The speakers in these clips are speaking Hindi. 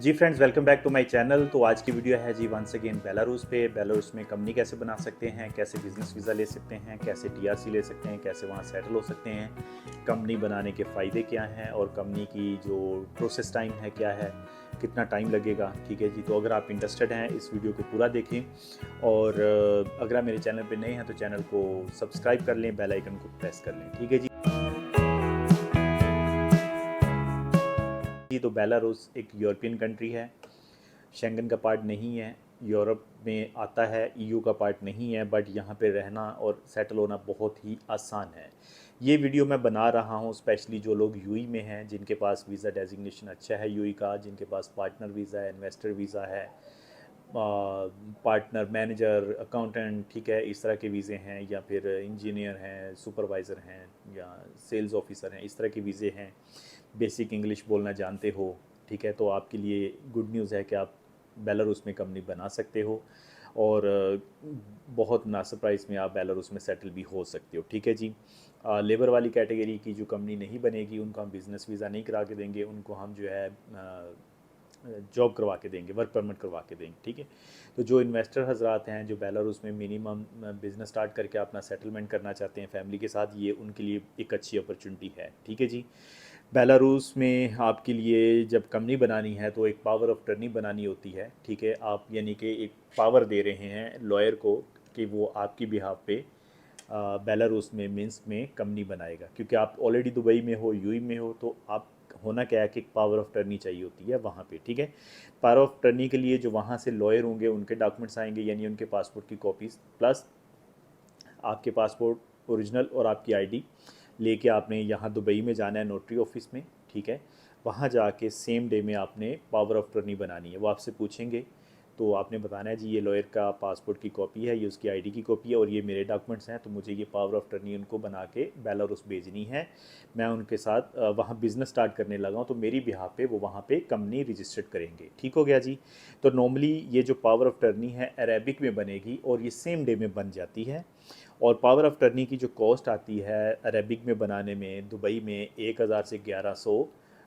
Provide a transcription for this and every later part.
Ji friends, welcome back to my channel. तो आज की वीडियो है जी वंस अगेन बेलारूस पे। बेलारूस में कंपनी कैसे बना सकते हैं, कैसे बिजनेस वीज़ा ले सकते हैं, कैसे टीआरसी ले सकते हैं, कैसे वहाँ सेटल हो सकते हैं, कंपनी बनाने के फ़ायदे क्या हैं और कंपनी की जो प्रोसेस टाइम है क्या है, कितना टाइम लगेगा। ठीक है जी। तो अगर आप इंटरेस्टेड हैं इस वीडियो को पूरा देखें और अगर आप मेरे चैनल पर नए हैं तो चैनल को सब्सक्राइब कर लें, बेल आइकन को प्रेस कर लें। ठीक है जी। तो बेलारूस एक यूरोपियन कंट्री है, शेंगन का पार्ट नहीं है, यूरोप में आता है, ईयू का पार्ट नहीं है, बट यहाँ पे रहना और सेटल होना बहुत ही आसान है। ये वीडियो मैं बना रहा हूँ स्पेशली जो लोग यूई में हैं, जिनके पास वीज़ा डेजिग्नेशन अच्छा है यूई का, जिनके पास पार्टनर वीज़ा है, इन्वेस्टर वीज़ा है, पार्टनर मैनेजर अकाउंटेंट, ठीक है, इस तरह के वीज़े हैं, या फिर इंजीनियर हैं, सुपरवाइज़र हैं, या सेल्स ऑफिसर हैं, इस तरह के वीज़े हैं, बेसिक इंग्लिश बोलना जानते हो। ठीक है, तो आपके लिए गुड न्यूज़ है कि आप बेलारूस में कंपनी बना सकते हो और बहुत मुनासिब प्राइस में आप बेलारूस में सेटल भी हो सकते हो। ठीक है जी। लेबर वाली कैटेगरी की जो कंपनी नहीं बनेगी उनको हम बिज़नेस वीज़ा नहीं करा के देंगे, उनको हम जो है जॉब करवा के देंगे, वर्क परमिट करवा के देंगे। ठीक है। तो जो इन्वेस्टर हजरात हैं जो बेलारूस में मिनिमम बिज़नेस स्टार्ट करके अपना सेटलमेंट करना चाहते हैं फैमिली के साथ, ये उनके लिए एक अच्छी अपॉर्चुनिटी है। ठीक है जी। बेलारूस में आपके लिए जब कंपनी बनानी है तो एक पावर ऑफ टर्नी बनानी होती है। ठीक है, आप यानी कि एक पावर दे रहे हैं लॉयर को कि वो आपकी बिहाफ पे बेलारूस में मिन्स्क में कंपनी बनाएगा, क्योंकि आप ऑलरेडी दुबई में हो, यूएई में हो, तो आप होना क्या है कि एक पावर ऑफ टर्नी चाहिए होती है वहाँ पे। ठीक है, पावर ऑफ टर्नी के लिए जो वहाँ से लॉयर होंगे उनके डॉक्यूमेंट्स आएंगे, यानी उनके पासपोर्ट की कॉपीज़ प्लस आपके पासपोर्ट ओरिजिनल और आपकी आईडी लेके आपने यहाँ दुबई में जाना है नोटरी ऑफिस में। ठीक है, वहाँ जाके सेम डे में आपने पावर ऑफ टर्नी बनानी है। वो आपसे पूछेंगे तो आपने बताना है जी ये लॉयर का पासपोर्ट की कॉपी है, ये उसकी आईडी की कॉपी है और ये मेरे डॉक्यूमेंट्स हैं, तो मुझे ये पावर ऑफ टर्नी उनको बना के बेलारूस भेजनी है। मैं उनके साथ वहाँ बिज़नेस स्टार्ट करने लगा हूँ, तो मेरी बिहाफ पे वो वहाँ पे कंपनी रजिस्टर्ड करेंगे। ठीक हो गया जी। तो नॉर्मली ये जो पावर ऑफ टर्नी है अरेबिक में बनेगी और ये सेम डे में बन जाती है। और पावर ऑफ टर्नी की जो कॉस्ट आती है अरेबिक में बनाने में दुबई में 1000 से 1100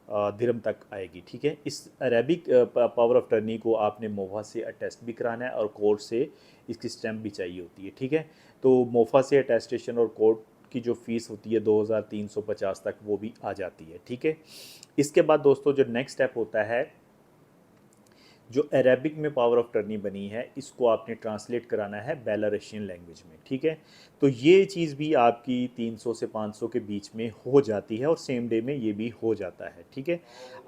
दिरहम तक आएगी। ठीक है, इस अरेबिक पावर ऑफ टर्नी को आपने मोफा से अटेस्ट भी कराना है और कोर्ट से इसकी स्टैम्प भी चाहिए होती है। ठीक है, तो मोफा से अटेस्टेशन और कोर्ट की जो फ़ीस होती है 2350 तक वो भी आ जाती है। ठीक है, इसके बाद दोस्तों जो नेक्स्ट स्टेप होता है, जो अरेबिक में पावर ऑफ टर्नी बनी है इसको आपने ट्रांसलेट कराना है बेलारूसियन लैंग्वेज में। ठीक है, तो ये चीज़ भी आपकी 300 से 500 के बीच में हो जाती है और सेम डे में ये भी हो जाता है। ठीक है,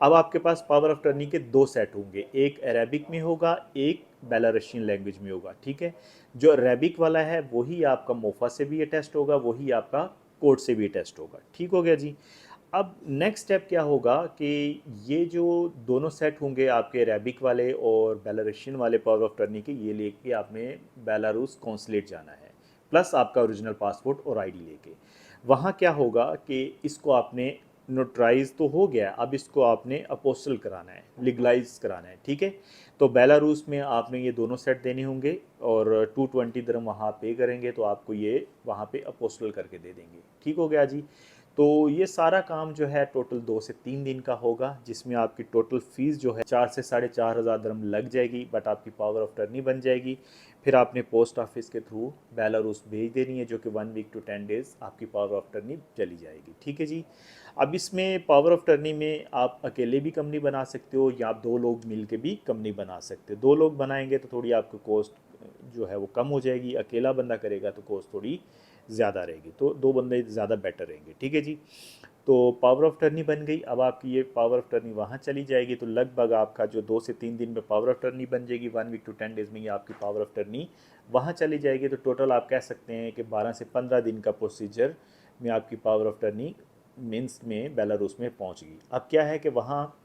अब आपके पास पावर ऑफ टर्नी के दो सेट होंगे, एक अरेबिक में होगा, एक बेलारूसियन लैंग्वेज में होगा। ठीक है, जो अरेबिक वाला है वही आपका मोफा से भी अटेस्ट होगा, वही आपका कोर्ट से भी अटेस्ट होगा। ठीक हो गया जी। अब नेक्स्ट स्टेप क्या होगा कि ये जो दोनों सेट होंगे आपके अरेबिक वाले और बेलारूसियन वाले पावर ऑफ टर्नी के, ये लेके आपने बेलारूस कॉन्सुलेट जाना है प्लस आपका ओरिजिनल पासपोर्ट और आईडी लेके। वहाँ क्या होगा कि इसको आपने नोटराइज तो हो गया, अब इसको आपने अपोस्टल कराना है, लीगलाइज कराना है। ठीक है, तो बेलारूस में आपने ये दोनों सेट देने होंगे और 220 दिरहम वहाँ पे करेंगे तो आपको ये वहाँ पे अपोस्टल करके दे देंगे। ठीक हो गया जी। तो ये सारा काम जो है टोटल 2 से 3 दिन का होगा, जिसमें आपकी टोटल फ़ीस जो है 4 से 4.5 हज़ार दिरहम लग जाएगी, बट आपकी पावर ऑफ टर्नी बन जाएगी। फिर आपने पोस्ट ऑफिस के थ्रू बेलारूस भेज देनी है, जो कि 1 वीक to 10 डेज़ आपकी पावर ऑफ टर्नी चली जाएगी। ठीक है जी। अब इसमें पावर ऑफ टर्नी में आप अकेले भी कंपनी बना सकते हो या आप 2 लोग मिल के भी कंपनी बना सकते हो। 2 लोग बनाएंगे तो थोड़ी आपको कॉस्ट जो है वो कम हो जाएगी, अकेला बंदा करेगा तो कॉस्ट थोड़ी ज़्यादा रहेगी, तो 2 बंदे ज़्यादा बेटर रहेंगे। ठीक है जी। तो पावर ऑफ टर्नी बन गई, अब आपकी ये पावर ऑफ टर्नी वहाँ चली जाएगी, तो लगभग आपका जो 2 से 3 दिन में पावर ऑफ टर्नी बन जाएगी, 1 वीक to 10 डेज़ में ये आपकी पावर ऑफ टर्नी वहाँ चली जाएगी। तो टोटल आप कह सकते हैं कि 12 से 15 दिन का प्रोसीजर में आपकी पावर ऑफ टर्नी मिन्स्क में बेलारूस में पहुँच गई। अब क्या है कि वहाँ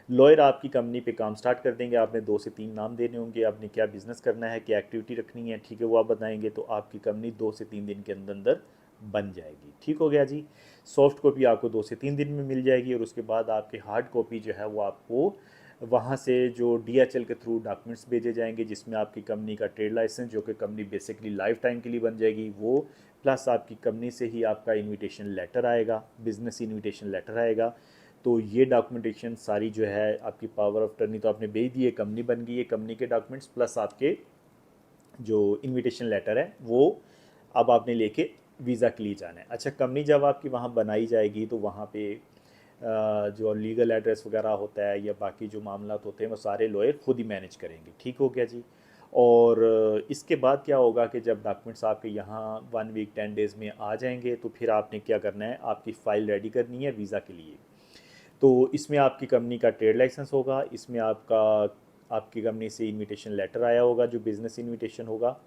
लॉयर आपकी कंपनी पे काम स्टार्ट कर देंगे, आपने 2 से 3 नाम देने होंगे, आपने क्या बिज़नेस करना है, क्या एक्टिविटी रखनी है, ठीक है, वो आप बताएंगे, तो आपकी कंपनी 2 से 3 दिन के अंदर अंदर बन जाएगी। ठीक हो गया जी। सॉफ्ट कॉपी आपको 2 से 3 दिन में मिल जाएगी और उसके बाद आपकी हार्ड कॉपी जो है वो आपको वहाँ से जो DHL के थ्रू डॉक्यूमेंट्स भेजे जाएंगे, जिसमें आपकी कंपनी का ट्रेड लाइसेंस, जो कि कंपनी बेसिकली लाइफ टाइम के लिए बन जाएगी, वो प्लस आपकी कंपनी से ही आपका इनविटेशन लेटर आएगा, बिजनेस इनविटेशन लेटर आएगा, तो ये डॉक्यूमेंटेशन सारी जो है आपकी पावर ऑफ अटर्नी तो आपने भेज दी है, कंपनी बन गई है, कंपनी के डॉक्यूमेंट्स प्लस आपके जो इनविटेशन लेटर है वो अब आपने लेके वीज़ा के लिए जाना है। अच्छा, कंपनी जब आपकी वहाँ बनाई जाएगी तो वहाँ पे जो लीगल एड्रेस वगैरह होता है या बाकी जो मामलात होते हैं वो सारे लॉयर खुद ही मैनेज करेंगे। ठीक हो गया जी। और इसके बाद क्या होगा कि जब डॉक्यूमेंट्स आपके यहाँ 1 वीक 10 डेज़ में आ जाएंगे तो फिर आपने क्या करना है, आपकी फ़ाइल रेडी करनी है वीज़ा के लिए। तो इसमें आपकी कंपनी का ट्रेड लाइसेंस होगा, इसमें आपकी कंपनी से इनविटेशन लेटर आया होगा जो बिज़नेस इनविटेशन होगा।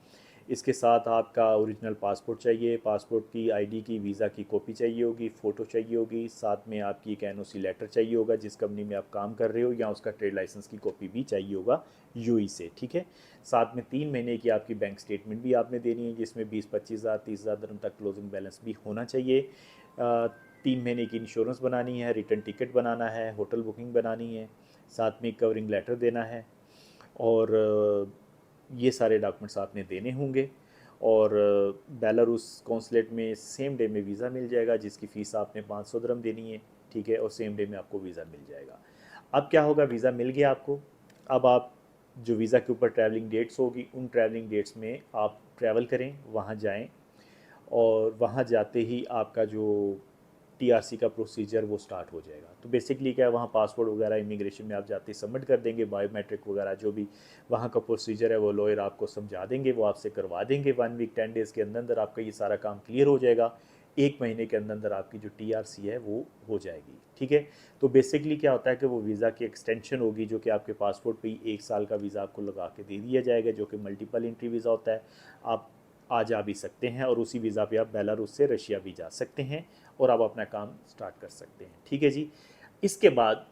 इसके साथ आपका ओरिजिनल पासपोर्ट चाहिए, पासपोर्ट की आईडी की वीज़ा की कॉपी चाहिए होगी, फ़ोटो चाहिए होगी, साथ में आपकी एक एनओसी लेटर चाहिए होगा जिस कंपनी में आप काम कर रहे हो, या उसका ट्रेड लाइसेंस की कॉपी भी चाहिए होगा यूई से। ठीक है। साथ में 3 महीने की आपकी बैंक स्टेटमेंट भी आपने देनी है जिसमें 20-25 हज़ार 30 हज़ार दिरहम तक क्लोजिंग बैलेंस भी होना चाहिए। 3 महीने की इंश्योरेंस बनानी है, रिटर्न टिकट बनाना है, होटल बुकिंग बनानी है, साथ में कवरिंग लेटर देना है, और ये सारे डॉक्यूमेंट्स आपने देने होंगे। और बेलारूस कौंसलेट में सेम डे में वीज़ा मिल जाएगा जिसकी फ़ीस आपने 500 दिरहम देनी है। ठीक है। और सेम डे में आपको वीज़ा मिल जाएगा। अब क्या होगा, वीज़ा मिल गया आपको, अब आप जो वीज़ा के ऊपर ट्रैवलिंग डेट्स होगी उन ट्रैवलिंग डेट्स में आप ट्रैवल करें, वहाँ जाएं, और वहाँ जाते ही आपका जो टीआरसी का प्रोसीजर वो स्टार्ट हो जाएगा। तो बेसिकली क्या है, वहाँ पासपोर्ट वगैरह इमिग्रेशन में आप जाते ही सबमिट कर देंगे, बायोमेट्रिक वगैरह जो भी वहाँ का प्रोसीजर है वो लॉयर आपको समझा देंगे, वो आपसे करवा देंगे। 1 वीक 10 डेज़ के अंदर अंदर आपका ये सारा काम क्लियर हो जाएगा। 1 महीने के अंदर अंदर आपकी जो टीआरसी है वो हो जाएगी। ठीक है। तो बेसिकली क्या होता है कि वो वीज़ा की एक्सटेंशन होगी जो कि आपके पासपोर्ट पे ही 1 साल का वीज़ा आपको लगा के दे दिया जाएगा, जो कि मल्टीपल एंट्री वीज़ा होता है। आप आ जा भी सकते हैं और उसी वीज़ा पे आप बेलारूस से रशिया भी जा सकते हैं और आप अपना काम स्टार्ट कर सकते हैं। ठीक है जी। इसके बाद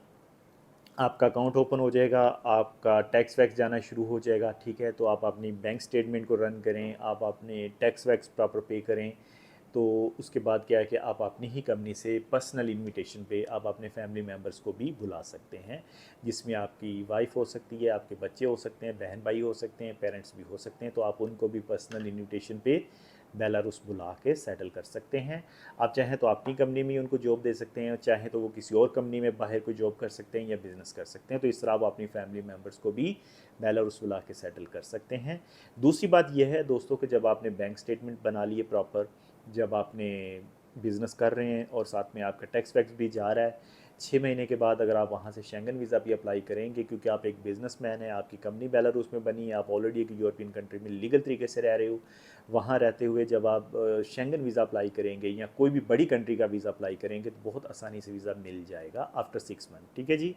आपका अकाउंट ओपन हो जाएगा, आपका टैक्स वैक्स जाना शुरू हो जाएगा। ठीक है। तो आप अपनी बैंक स्टेटमेंट को रन करें, आप अपने टैक्स वैक्स प्रॉपर पे करें। तो उसके बाद क्या है कि आप अपनी ही कंपनी से पर्सनल इनविटेशन पे आप अपने फैमिली मेम्बर्स को भी बुला सकते हैं, जिसमें आपकी वाइफ हो सकती है, आपके बच्चे हो सकते हैं, बहन भाई हो सकते हैं, पेरेंट्स भी हो सकते हैं। तो आप उनको भी पर्सनल इनविटेशन पे बेलारूस बुला के सेटल कर सकते हैं। आप चाहें तो अपनी कंपनी में ही उनको जॉब दे सकते हैं, और चाहें तो वो किसी और कंपनी में बाहर कोई जॉब कर सकते हैं या बिज़नेस कर सकते हैं। तो इस तरह आप अपनी फैमिली मेम्बर्स को भी बेलारूस बुला के सेटल कर सकते हैं। दूसरी बात यह है दोस्तों कि जब आपने बैंक स्टेटमेंट बना लिए प्रॉपर, जब आपने बिज़नेस कर रहे हैं और साथ में आपका टैक्स वैक्स भी जा रहा है, 6 महीने के बाद अगर आप वहाँ से शेंगन वीज़ा भी अप्लाई करेंगे, क्योंकि आप एक बिज़नेसमैन हैं, आपकी कंपनी बेलारूस में बनी है, आप ऑलरेडी एक यूरोपियन कंट्री में लीगल तरीके से रह रहे हो, वहाँ रहते हुए जब आप शेंगन वीज़ा अप्लाई करेंगे या कोई भी बड़ी कंट्री का वीज़ा अप्लाई करेंगे तो बहुत आसानी से वीज़ा मिल जाएगा आफ्टर 6 मंथ। ठीक है जी।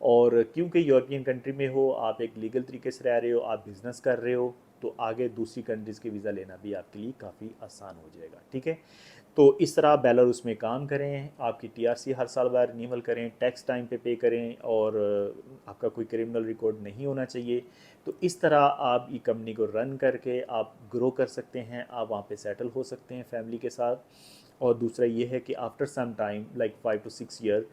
और क्योंकि यूरोपियन कंट्री में हो, आप एक लीगल तरीके से रह रहे हो, आप बिज़नेस कर रहे हो, तो आगे दूसरी कंट्रीज़ के वीज़ा लेना भी आपके लिए काफ़ी आसान हो जाएगा। ठीक है। तो इस तरह आप बेलारूस में काम करें, आपकी टीआरसी हर साल बाद रिन्यूअल करें, टैक्स टाइम पे करें, और आपका कोई क्रिमिनल रिकॉर्ड नहीं होना चाहिए। तो इस तरह आप ये कंपनी को रन करके आप ग्रो कर सकते हैं, आप वहाँ पे सेटल हो सकते हैं फैमिली के साथ। और दूसरा ये है कि after some time like 5 to 6 year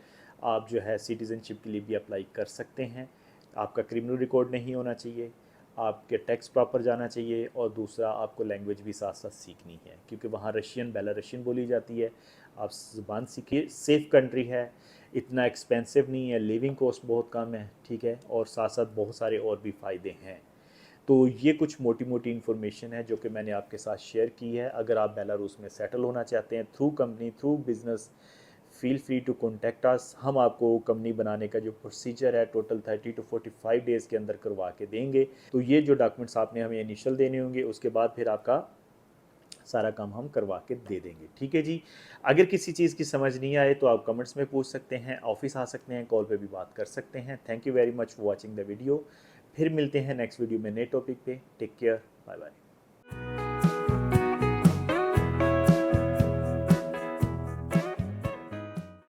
आप जो है सिटीज़नशिप के लिए भी अप्लाई कर सकते हैं। आपका क्रिमिनल रिकॉर्ड नहीं होना चाहिए, आपके टैक्स प्रॉपर जाना चाहिए, और दूसरा आपको लैंग्वेज भी साथ साथ सीखनी है क्योंकि वहाँ रशियन बेलारशियन बोली जाती है। आप ज़ुबान सीखिए, सेफ़ कंट्री है, इतना एक्सपेंसिव नहीं है, लिविंग कॉस्ट बहुत कम है। ठीक है। और साथ साथ बहुत सारे और भी फ़ायदे हैं। तो ये कुछ मोटी मोटी इन्फॉर्मेशन है जो कि मैंने आपके साथ शेयर की है। अगर आप बेलारूस में सेटल होना चाहते हैं through company, through business, feel free to contact us. हम आपको कंपनी बनाने का जो प्रोसीजर है टोटल 30 to 45 डेज़ के अंदर करवा के देंगे। तो ये जो डॉक्यूमेंट्स आपने हमें इनिशियल देने होंगे, उसके बाद फिर आपका सारा काम हम करवा के दे देंगे। ठीक है जी। अगर किसी चीज़ की समझ नहीं आए तो आप कमेंट्स में पूछ सकते हैं, ऑफिस आ सकते हैं, कॉल पे भी बात कर सकते हैं। Thank you very much for watching the video. फिर मिलते हैं नेक्स्ट वीडियो में नए टॉपिक पे। Take care, bye bye.